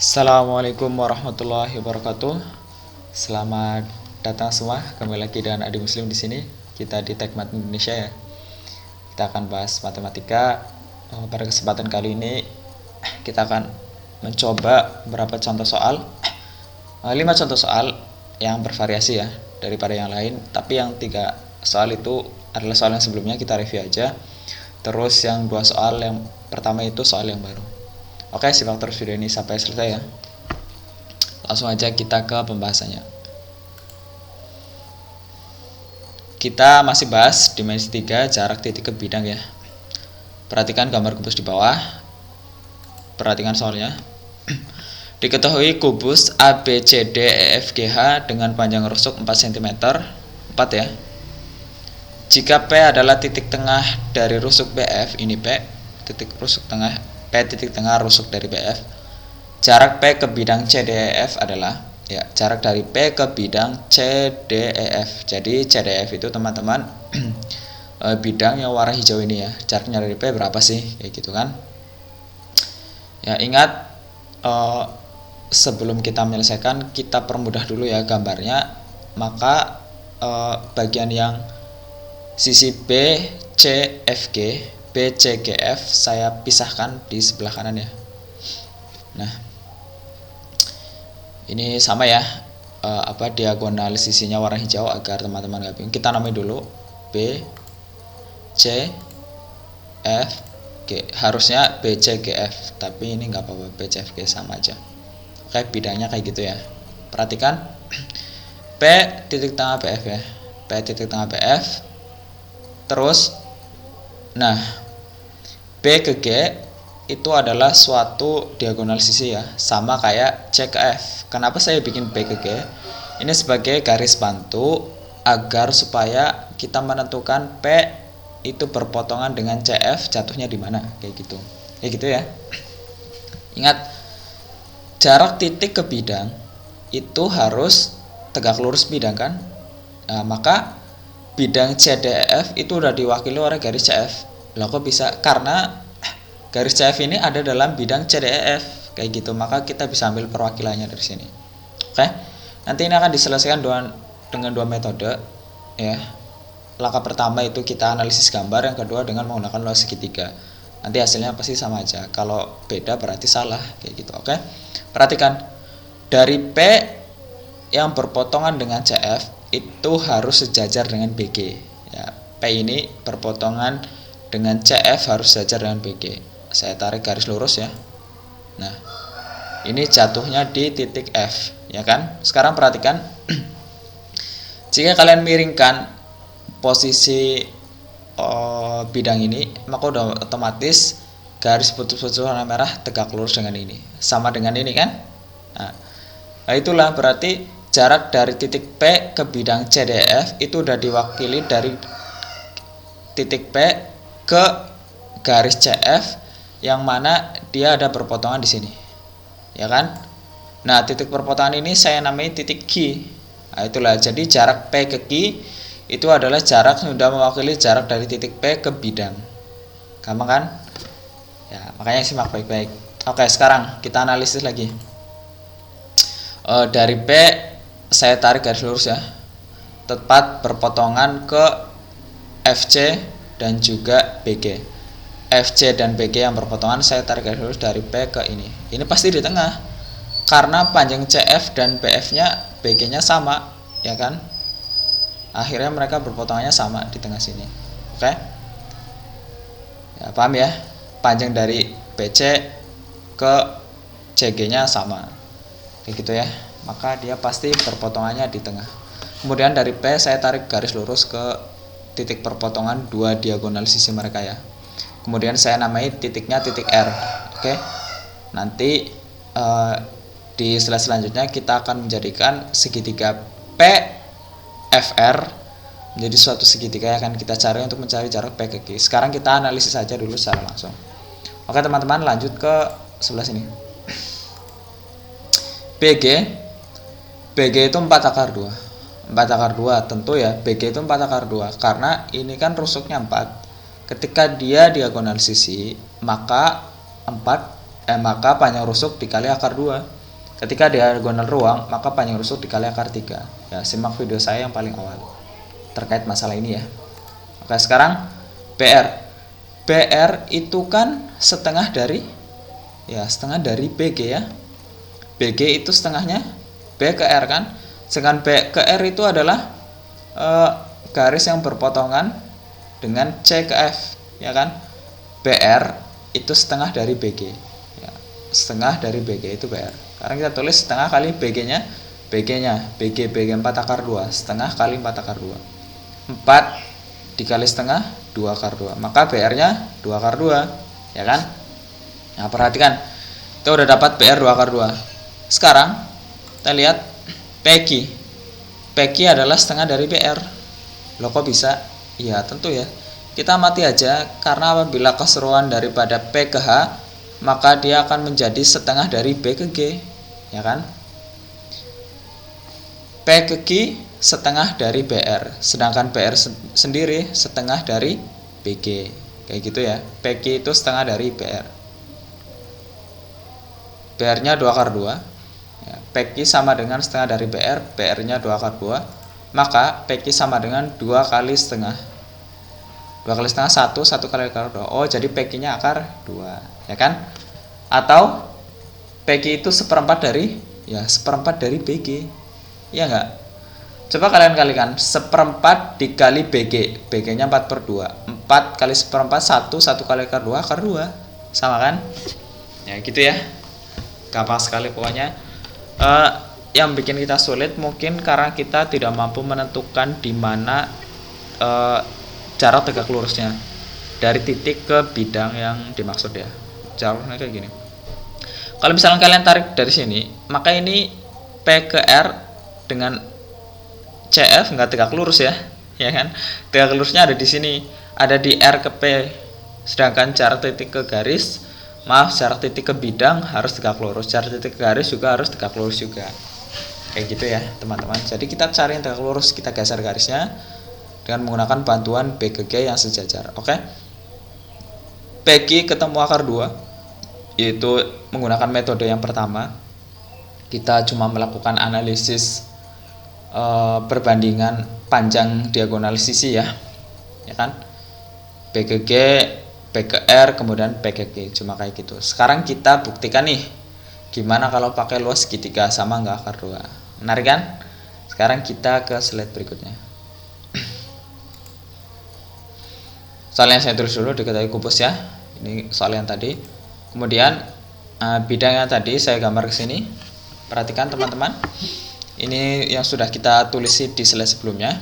Assalamualaikum warahmatullahi wabarakatuh. Selamat datang semua, kembali lagi dengan Adi Muslim di sini. Kita di Tekmat Indonesia ya. Kita akan bahas matematika. Pada kesempatan kali ini kita akan mencoba beberapa contoh soal. 5 contoh soal yang bervariasi ya daripada yang lain. Tapi yang 3 soal itu adalah soal yang sebelumnya, kita review aja. Terus yang 2 soal yang pertama itu soal yang baru. Oke, simak terus video ini sampai selesai ya. Langsung aja kita ke pembahasannya. Kita masih bahas dimensi 3 jarak titik ke bidang ya. Perhatikan gambar kubus di bawah. Perhatikan soalnya. Diketahui kubus ABCDEFGH dengan panjang rusuk 4 cm 4 ya. Jika P adalah titik tengah dari rusuk BF, ini P titik rusuk tengah, P titik tengah rusuk dari BF. Jarak P ke bidang CDEF adalah jarak dari P ke bidang CDEF. Jadi CDEF itu teman-teman bidang yang warna hijau ini ya. Jaraknya dari P berapa sih? Kayak gitu kan. Ya, ingat sebelum kita menyelesaikan, kita permudah dulu ya gambarnya. Maka bagian yang sisi B, C, F, G, B, C, G, F saya pisahkan di sebelah kanan ya. Nah, ini sama ya, diagonal sisinya warna hijau agar teman-teman nggak bingung. Kita namai dulu B, C, F, G. Harusnya B, C, G, F, tapi ini nggak apa-apa, B, C, F, G sama aja. Oke, bidangnya kayak gitu ya. Perhatikan P titik tengah BF ya, P titik tengah BF. Terus, nah B ke G itu adalah suatu diagonal sisi ya, sama kayak C ke F. Kenapa saya bikin B ke G? Ini sebagai garis bantu agar supaya kita menentukan P itu berpotongan dengan CF jatuhnya di mana, kayak gitu. Kayak gitu ya. Ingat, jarak titik ke bidang itu harus tegak lurus bidang kan? Nah, maka bidang CDEF itu udah diwakili oleh garis CF. Lah kok bisa? Karena garis CF ini ada dalam bidang CDEF kayak gitu, maka kita bisa ambil perwakilannya dari sini. Oke. Nanti ini akan diselesaikan dengan 2 metode ya. Langkah pertama itu kita analisis gambar, yang kedua dengan menggunakan luas segitiga. Nanti hasilnya pasti sama aja. Kalau beda berarti salah kayak gitu. Oke. Perhatikan, dari P yang berpotongan dengan CF itu harus sejajar dengan BG ya. P ini berpotongan dengan CF harus sejajar dengan BG. Saya tarik garis lurus ya. Nah, ini jatuhnya di titik F ya kan. Sekarang perhatikan jika kalian miringkan posisi bidang ini, maka udah otomatis garis putus-putus warna merah tegak lurus dengan ini, sama dengan ini kan. Nah itulah berarti jarak dari titik P ke bidang CDF itu udah diwakili dari titik P ke garis CF, yang mana dia ada perpotongan di sini ya kan. Nah, titik perpotongan ini saya namai titik Q. Nah, itulah, jadi jarak P ke Q itu adalah jarak yang sudah mewakili jarak dari titik P ke bidang. Gampang kan ya, makanya simak baik-baik. Oke, sekarang kita analisis lagi. Dari P saya tarik garis lurus ya, tepat berpotongan ke FC dan juga BG. FC dan BG yang berpotongan saya tarik garis lurus dari P ke ini. Ini pasti di tengah, karena panjang CF dan BF-nya BG-nya sama, ya kan? Akhirnya mereka berpotongannya sama di tengah sini. Oke? Ya, paham ya? Panjang dari BC ke CG-nya sama. Kayak gitu ya. Maka dia pasti perpotongannya di tengah. Kemudian dari P saya tarik garis lurus ke titik perpotongan 2 diagonal sisi mereka ya. Kemudian saya namai titiknya titik R. Oke. Nanti di slide selanjutnya kita akan menjadikan segitiga PFR menjadi suatu segitiga yang akan kita cari untuk mencari jarak P ke Q. Sekarang kita analisis saja dulu secara langsung. Oke teman-teman, lanjut ke sebelah sini. BG itu 4 akar 2. 4 akar 2 tentu ya, BG itu 4 akar 2 karena ini kan rusuknya 4. Ketika dia diagonal sisi, maka panjang rusuk dikali akar 2. Ketika diagonal ruang, maka panjang rusuk dikali akar 3. Ya, simak video saya yang paling awal terkait masalah ini ya. Oke, sekarang BR. BR itu kan setengah dari BG ya. BG itu setengahnya B ke R kan. Sedangkan B ke R itu adalah garis yang berpotongan dengan C ke F ya kan. BR itu setengah dari BG ya. Setengah dari BG itu BR. Sekarang kita tulis setengah kali BG-nya. BG 4 akar 2. Setengah kali 4 akar 2. 4 dikali setengah 2 akar 2. Maka BR-nya 2 akar 2 ya kan. Nah, perhatikan. Kita udah dapat BR 2 akar 2. Sekarang kita lihat PQ. PQ adalah setengah dari BR. Loh kok bisa? Ya tentu ya. Kita amati aja, karena apabila keseruan daripada P ke H, maka dia akan menjadi setengah dari B ke G, ya kan? P ke Q setengah dari BR, sedangkan BR sendiri setengah dari BG, kayak gitu ya. PQ itu setengah dari BR. BR-nya 2 akar 2. Ya, PQ sama dengan setengah dari BR, BR-nya 2 akar 2. Maka PQ sama dengan 2 kali setengah. 2 kali setengah 1 kali akar 2. Oh, jadi PQ-nya akar 2, ya kan? Atau PQ itu seperempat dari BG. Iya enggak? Coba kalian kalikan, seperempat dikali BG. BG-nya 4/2. 4 kali seperempat 1 kali akar 2, akar 2. Sama kan? Ya gitu ya. Gampang sekali pokoknya. Yang bikin kita sulit mungkin karena kita tidak mampu menentukan di mana jarak tegak lurusnya dari titik ke bidang yang dimaksud ya. Jaraknya kayak gini. Kalau misalnya kalian tarik dari sini, maka ini P ke R dengan CF nggak tegak lurus ya, ya kan? Tegak lurusnya ada di sini, ada di R ke P. Sedangkan jarak titik ke jarak titik ke bidang harus tegak lurus, jarak titik ke garis juga harus tegak lurus juga. Kayak gitu ya, teman-teman. Jadi kita cari yang tegak lurus, kita geser garisnya dengan menggunakan bantuan B ke G yang sejajar. Oke. PQ ketemu akar 2, yaitu menggunakan metode yang pertama. Kita cuma melakukan analisis perbandingan panjang diagonal sisi ya kan. B ke G, B ke R, kemudian B ke G, cuma kayak gitu. Sekarang kita buktikan nih, gimana kalau pakai luas segitiga, sama nggak akar 2. Menarik kan? Sekarang kita ke slide berikutnya. Soal yang saya tulis dulu diketahui kubus ya. Ini soal yang tadi. Kemudian bidangnya tadi saya gambar ke sini. Perhatikan teman-teman. Ini yang sudah kita tulis di slide sebelumnya.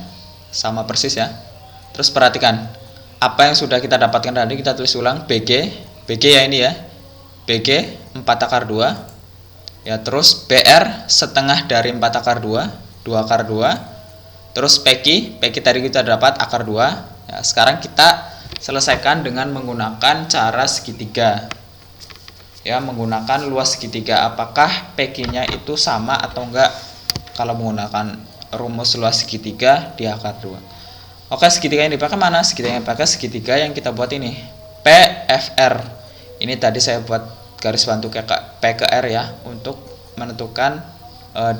Sama persis ya. Terus perhatikan. Apa yang sudah kita dapatkan tadi kita tulis ulang. BG ya ini ya. BG 4 akar 2. Ya, terus BR setengah dari 4 akar 2. 2 akar 2. Terus PQ tadi kita dapat akar 2. Ya, sekarang kita selesaikan dengan menggunakan cara segitiga. Ya, menggunakan luas segitiga. Apakah PQ-nya itu sama atau enggak kalau menggunakan rumus luas segitiga di akar 2. Oke, segitiga yang dipakai mana? Segitiga yang dipakai segitiga yang kita buat ini. PFR. Ini tadi saya buat garis bantu ke P ke R ya, untuk menentukan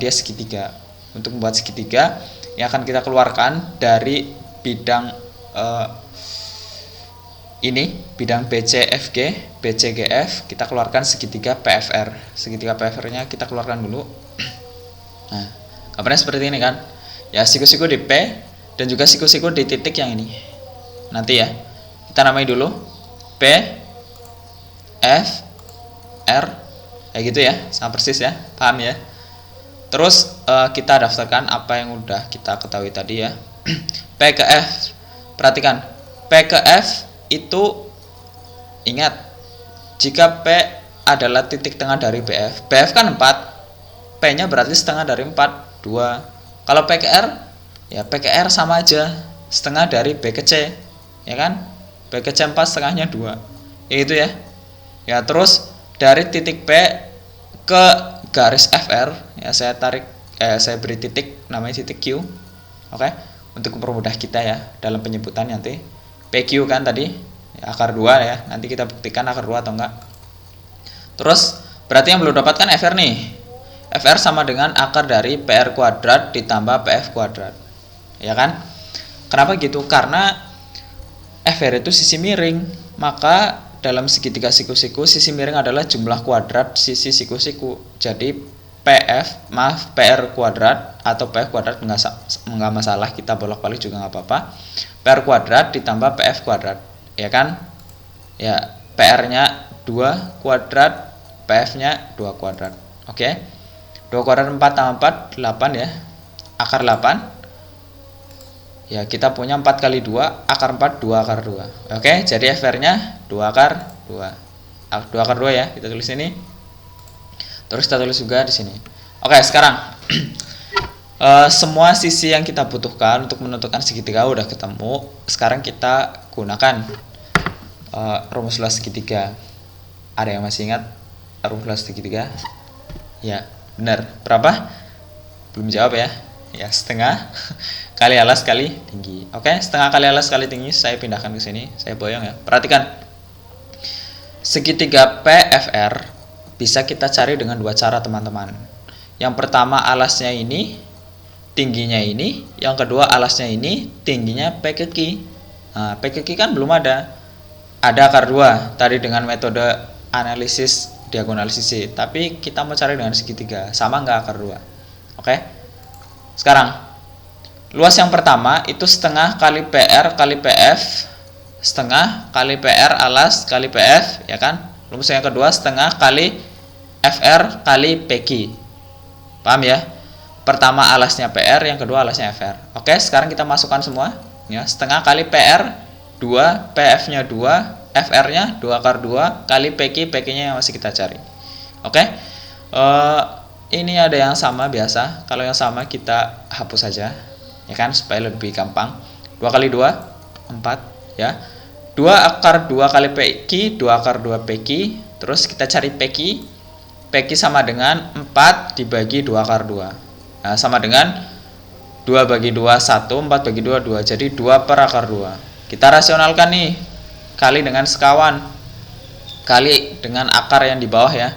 dia segitiga. Untuk membuat segitiga yang akan kita keluarkan dari bidang ini, bidang BCFG, BCGF, kita keluarkan segitiga PFR. Segitiga PFR-nya kita keluarkan dulu. Nah, gambarnya seperti ini kan. Ya, siku-siku di P dan juga siku-siku di titik yang ini. Nanti ya, kita namai dulu P, F, R, kayak gitu ya, sama persis ya, paham ya. Terus kita daftarkan apa yang udah kita ketahui tadi ya. P ke F, perhatikan, P ke F itu ingat, jika P adalah titik tengah dari BF, BF kan 4, P-nya berarti setengah dari 4, 2. Kalau P ke R, ya P ke R sama aja, setengah dari B ke C, ya kan? B ke C 4, setengahnya 2, ya itu ya. Ya, terus dari titik P ke garis FR, ya saya beri titik, namanya titik Q, oke? Untuk mempermudah kita ya dalam penyebutan nanti. PQ kan tadi ya, akar 2 ya, nanti kita buktikan akar 2 atau enggak. Terus berarti yang belum dapatkan FR nih. FR sama dengan akar dari PR kuadrat ditambah PF kuadrat. Ya kan? Kenapa gitu? Karena FR itu sisi miring, maka dalam segitiga siku-siku sisi miring adalah jumlah kuadrat sisi siku-siku. Jadi PR kuadrat atau PF kuadrat nggak masalah, kita bolak-balik juga nggak apa-apa. PR kuadrat ditambah PF kuadrat, ya kan? Ya, PR-nya 2 kuadrat, PF-nya 2 kuadrat. Oke. 2 kuadrat 4 tambah 4 8 ya. Akar 8. Ya, kita punya 4 kali 2, akar 4, 2 akar 2. Oke, jadi FR-nya 2 akar 2. 2 akar 2 ya, kita tulis ini. Terus kita tulis juga di sini. Oke, sekarang semua sisi yang kita butuhkan untuk menentukan segitiga udah ketemu. Sekarang kita gunakan rumus luas segitiga. Ada yang masih ingat rumus luas segitiga? Ya, benar. Berapa? Belum jawab ya. Ya, setengah kali alas kali tinggi. Oke, setengah kali alas kali tinggi saya pindahkan ke sini. Saya boyong ya. Perhatikan. Segitiga PFR bisa kita cari dengan 2 cara, teman-teman. Yang pertama alasnya ini, tingginya ini. Yang kedua alasnya ini, tingginya P ke Q. Nah, P ke Q kan belum ada. Ada akar 2 tadi dengan metode analisis diagonal sisi. Tapi kita mau cari dengan segitiga. Sama nggak akar 2? Oke. Sekarang, luas yang pertama itu setengah kali PR kali PF. Setengah kali PR alas kali PF, ya kan? Rumus yang kedua setengah kali FR kali PQ. Paham ya? Pertama alasnya PR, yang kedua alasnya FR. Oke, sekarang kita masukkan semua. Ya, setengah kali PR 2, PF-nya 2, FR-nya 2 akar 2 kali PQ, PQ-nya yang masih kita cari. Oke. Ini ada yang sama biasa. Kalau yang sama kita hapus saja, ya kan, supaya lebih gampang. 2 kali 2 4 ya. 2 akar 2 kali PQ, 2 akar 2 PQ. Terus kita cari PQ. PQ sama dengan 4 dibagi 2 akar 2. Nah, sama dengan 2 bagi 2 1, 4 bagi 2 2. Jadi 2 per akar 2. Kita rasionalkan nih. Kali dengan sekawan. Kali dengan akar yang di bawah ya.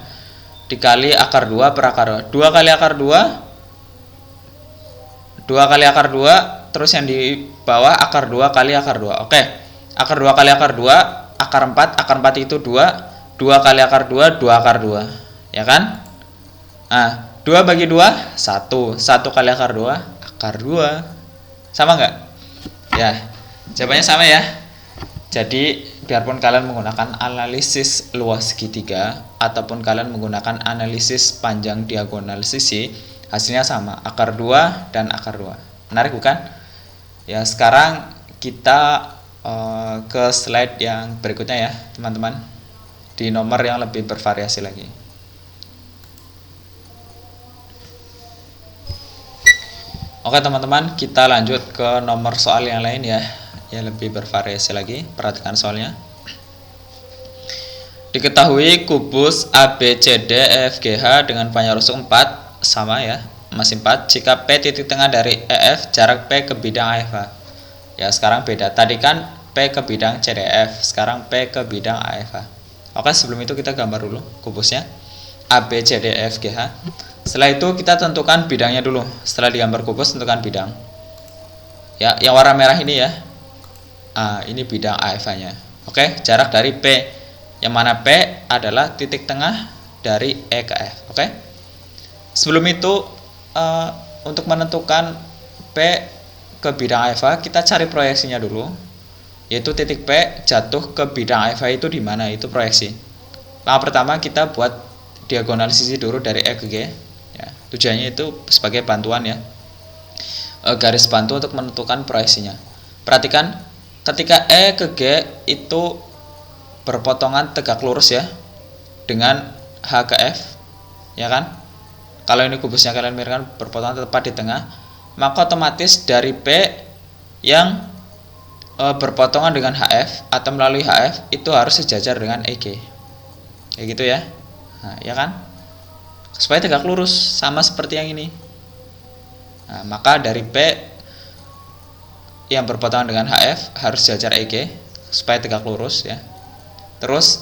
Dikali akar 2 per akar 2. 2 kali akar 2. 2 kali akar 2. Terus yang di bawah akar 2 kali akar 2. Oke. Akar 2 kali akar 2. Akar 4. Akar 4 itu 2. 2 kali akar 2. 2 akar 2. Ya kan? Nah, 2 bagi 2 1. 1 kali akar 2 akar 2. Sama nggak? Ya, jawabannya sama ya. Jadi biarpun kalian menggunakan analisis luas segitiga ataupun kalian menggunakan analisis panjang diagonal sisi, hasilnya sama, akar 2 dan akar 2. Menarik bukan? Ya, sekarang kita ke slide yang berikutnya ya, teman-teman. Di nomor yang lebih bervariasi lagi. Oke teman-teman, kita lanjut ke nomor soal yang lain ya, yang lebih bervariasi lagi. Perhatikan soalnya. Diketahui kubus ABCD EFGH dengan panjang rusuk 4 sama ya, masih 4 jika P titik tengah dari EF jarak P ke bidang AFH. Ya, sekarang beda. Tadi kan P ke bidang CDF, sekarang P ke bidang AFH. Oke, sebelum itu kita gambar dulu kubusnya ABCD EFGH. Setelah itu kita tentukan bidangnya dulu. Setelah digambar kubus, tentukan bidang. Ya, yang warna merah ini ya. Ini bidang AFH-nya. Oke, jarak dari P. Yang mana P adalah titik tengah dari E ke F. Oke. Sebelum itu, untuk menentukan P ke bidang AFH, kita cari proyeksinya dulu. Yaitu titik P jatuh ke bidang AFH itu di mana? Itu proyeksi. Langkah pertama kita buat diagonal sisi dulu dari E ke G. Ya, tujuannya itu sebagai bantuan ya, garis bantu untuk menentukan proyeksinya. Perhatikan, ketika E ke G itu berpotongan tegak lurus ya dengan H ke F, ya kan? Kalau ini kubusnya kalian miringkan berpotongan tepat di tengah, maka otomatis dari P yang berpotongan dengan HF atau melalui HF itu harus sejajar dengan EG. Kayak gitu ya. Nah, ya kan? Supaya tegak lurus sama seperti yang ini. Nah, maka dari P yang berpotongan dengan HF harus sejajar EG supaya tegak lurus ya. Terus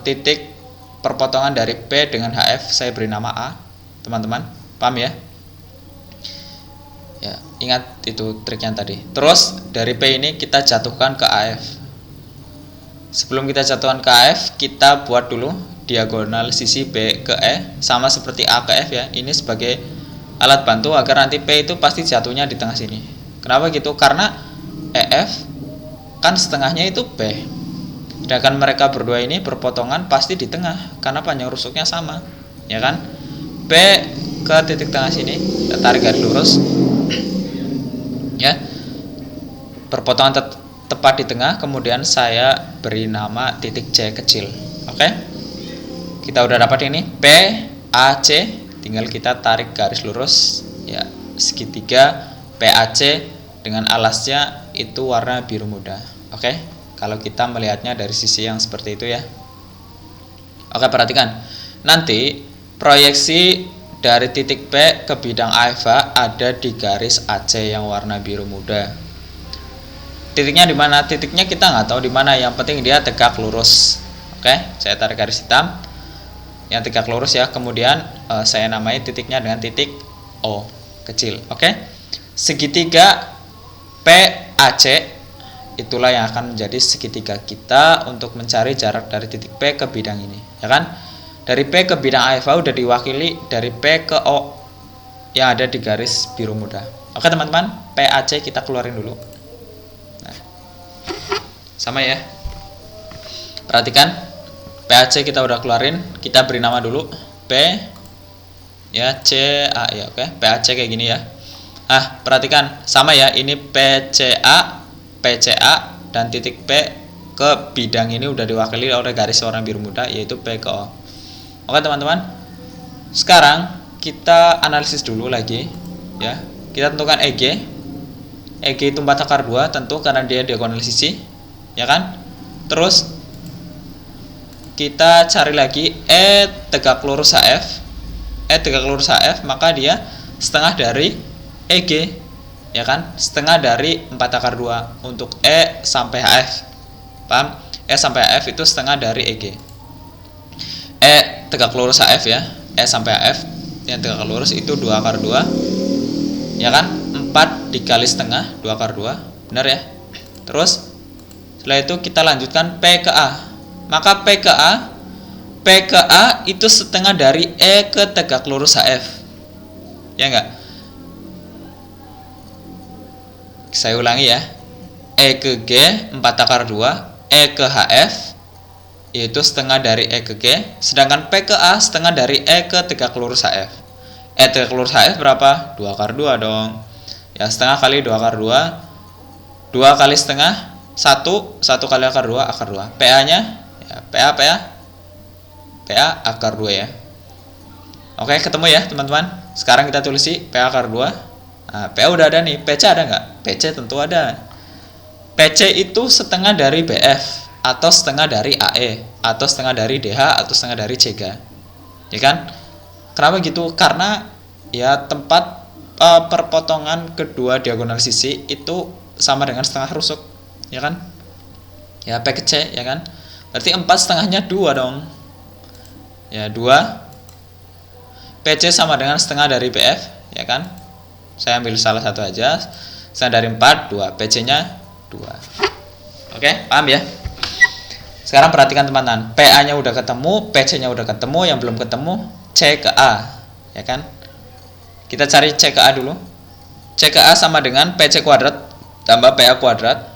titik perpotongan dari P dengan HF saya beri nama A, teman-teman. Paham ya? Ya, ingat itu trik yang tadi. Terus dari P ini kita jatuhkan ke AF. Sebelum kita jatuhkan ke AF, kita buat dulu diagonal sisi B ke E sama seperti A ke F ya. Ini sebagai alat bantu agar nanti P itu pasti jatuhnya di tengah sini. Kenapa gitu? Karena EF kan setengahnya itu P. Sedangkan mereka berdua ini berpotongan pasti di tengah karena panjang rusuknya sama, ya kan? P ke titik tengah sini, kita tarik garis lurus. Ya, perpotongan tepat di tengah, kemudian saya beri nama titik C kecil. Oke, kita udah dapat ini P A C, tinggal kita tarik garis lurus ya, segitiga PAC dengan alasnya itu warna biru muda. Oke, kalau kita melihatnya dari sisi yang seperti itu ya. Oke, perhatikan nanti proyeksi dari titik P ke bidang AFA ada di garis AC yang warna biru muda. Titiknya di mana? Titiknya kita nggak tahu di mana. Yang penting dia tegak lurus. Oke, saya tarik garis hitam yang tegak lurus ya. Kemudian saya namai titiknya dengan titik O kecil. Oke, segitiga PAC itulah yang akan menjadi segitiga kita untuk mencari jarak dari titik P ke bidang ini, ya kan? Dari P ke bidang AFA udah diwakili dari P ke O yang ada di garis biru muda. Oke teman-teman, PAC kita keluarin dulu. Nah, sama ya. Perhatikan, PAC kita udah keluarin. Kita beri nama dulu P ya, C A ya. Oke, PAC kayak gini ya. Ah, perhatikan sama ya. Ini PCA, PCA dan titik P ke bidang ini udah diwakili oleh garis warna biru muda yaitu P ke O. Oke teman-teman, sekarang kita analisis dulu lagi ya. Kita tentukan EG. EG itu 4/2 tentu karena dia diagonal sisi, ya kan? Terus kita cari lagi E tegak lurus HF. E tegak lurus HF maka dia setengah dari EG, ya kan? Setengah dari 4/2 untuk E sampai HF. Paham? E sampai HF itu setengah dari EG. E tegak lurus HF ya, E sampai HF yang tegak lurus itu 2/2, ya kan? 4 dikali setengah 2/2, benar ya? Terus setelah itu kita lanjutkan P ke A. Maka P ke A itu setengah dari E ke tegak lurus HF, ya enggak? Saya ulangi ya, E ke G 4/2, E ke HF yaitu setengah dari E ke G, sedangkan P ke A setengah dari E ke tegak lurus HF. E tegak lurus HF berapa? 2/2 dong. Ya, setengah kali 2/2, 2 kali setengah 1 kali akar 2 akar 2. PA nya ya, PA akar 2 ya. Oke, ketemu ya teman-teman. Sekarang kita tulis sih PA akar 2. Nah, PA udah ada nih. PC ada nggak? PC tentu ada. PC itu setengah dari BF atau setengah dari AE atau setengah dari DH atau setengah dari CG, ya kan? Kenapa gitu? Karena ya tempat perpotongan kedua diagonal sisi itu sama dengan setengah rusuk, ya kan? Ya P ke C, ya kan? Berarti 4 setengahnya 2 dong. Ya 2. PC sama dengan setengah dari BF, ya kan? Saya ambil salah satu aja. Setengah dari 4 2, PC nya 2. Oke, paham ya? Sekarang perhatikan teman-teman, PA nya udah ketemu, PC nya udah ketemu, yang belum ketemu C ke A, ya kan? Kita cari C ke A dulu. C ke A sama dengan PC kuadrat tambah PA kuadrat.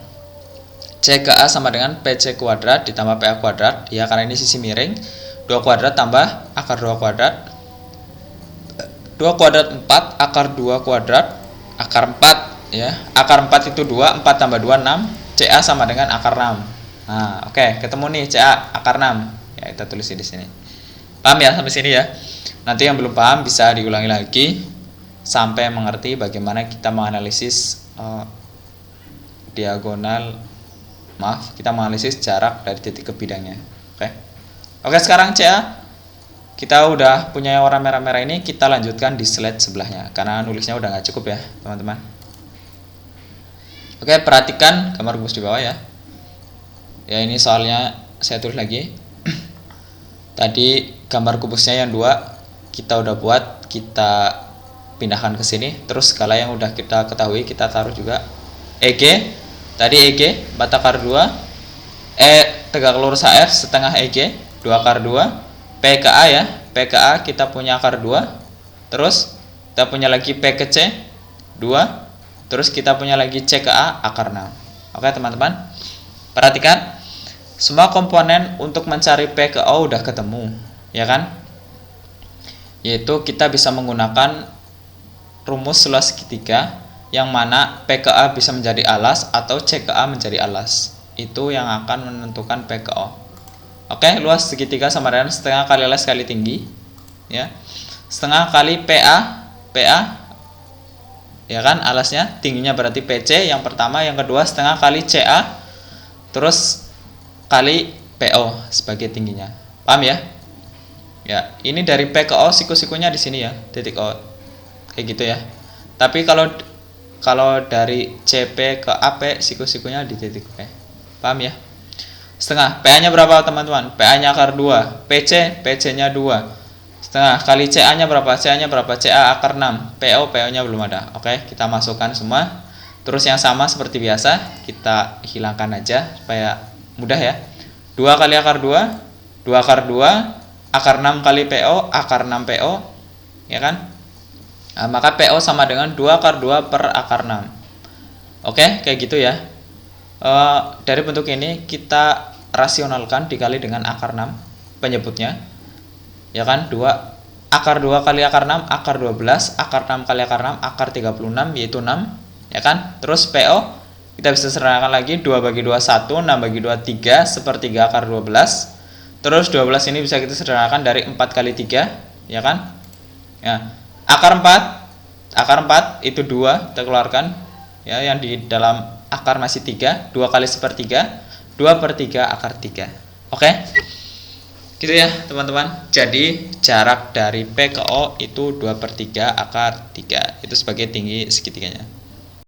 C ke A sama dengan PC kuadrat ditambah PA kuadrat, ya karena ini sisi miring. 2 kuadrat tambah akar 2 kuadrat. 2 kuadrat 4, akar 2 kuadrat, akar 4 ya. Akar 4 itu 2, 4 tambah 2 6. CA sama dengan akar 6. Nah, oke, ketemu nih CA akar 6. Ya, kita tulis di sini. Paham ya sampai sini ya? Nanti yang belum paham bisa diulangi lagi sampai mengerti bagaimana kita menganalisis kita menganalisis jarak dari titik ke bidangnya. Oke. Oke, sekarang CA kita udah punya warna merah-merah ini, kita lanjutkan di slide sebelahnya karena nulisnya udah nggak cukup ya, teman-teman. Oke, perhatikan gambar rumus di bawah ya. Ya, ini soalnya saya tulis lagi. Tadi gambar kubusnya yang 2 kita udah buat, kita pindahkan ke sini. Terus skala yang udah kita ketahui kita taruh juga. EG tadi EG 4 akar 2, tegak lurus HF setengah EG 2 akar 2, PKA ya, PKA kita punya akar 2, terus kita punya lagi P ke C 2, terus kita punya lagi C ke A akar 6. Oke teman-teman, perhatikan semua komponen untuk mencari P ke O udah ketemu, ya kan? Yaitu kita bisa menggunakan rumus seluas segitiga, yang mana P ke A bisa menjadi alas atau C ke A menjadi alas. Itu yang akan menentukan P ke O. Oke, luas segitiga sama dengan setengah kali alas kali tinggi, ya. Setengah kali PA, ya kan, alasnya, tingginya berarti PC yang pertama, yang kedua setengah kali CA, terus kali PO sebagai tingginya. Paham ya? Ya, ini dari P ke O siku-sikunya di sini ya, titik O. Kayak gitu ya. Tapi kalau dari CP ke AP siku-sikunya di titik P. Paham ya? Setengah, PA-nya berapa teman-teman? PA-nya akar 2, PC-nya 2. Setengah kali CA-nya berapa? CA-nya berapa? CA akar 6. PO-nya belum ada. Oke, kita masukkan semua. Terus yang sama seperti biasa, kita hilangkan aja supaya mudah ya. 2 kali akar 2, 2 akar 2, akar 6 kali PO, akar 6 PO, ya kan? Nah, maka PO sama dengan 2 akar 2 per akar 6. Oke, kayak gitu ya. Dari bentuk ini kita rasionalkan dikali dengan akar 6 penyebutnya, ya kan? 2 akar 2 kali akar 6 akar 12, akar 6 kali akar 6 akar 36 yaitu 6, ya kan? Terus PO kita bisa sederhanakan lagi, 2 bagi 2 1, 6 bagi 2 3, sepertiga akar 12. Terus 12 ini bisa kita sederhanakan dari 4 kali 3, ya kan? Ya. Akar 4 itu 2 kita keluarkan, ya, yang di dalam akar masih 3, 2 kali sepertiga, 2 per 3 akar 3. Oke? Gitu ya teman-teman. Jadi jarak dari P ke O itu 2 per 3 akar 3. Itu sebagai tinggi segitiganya.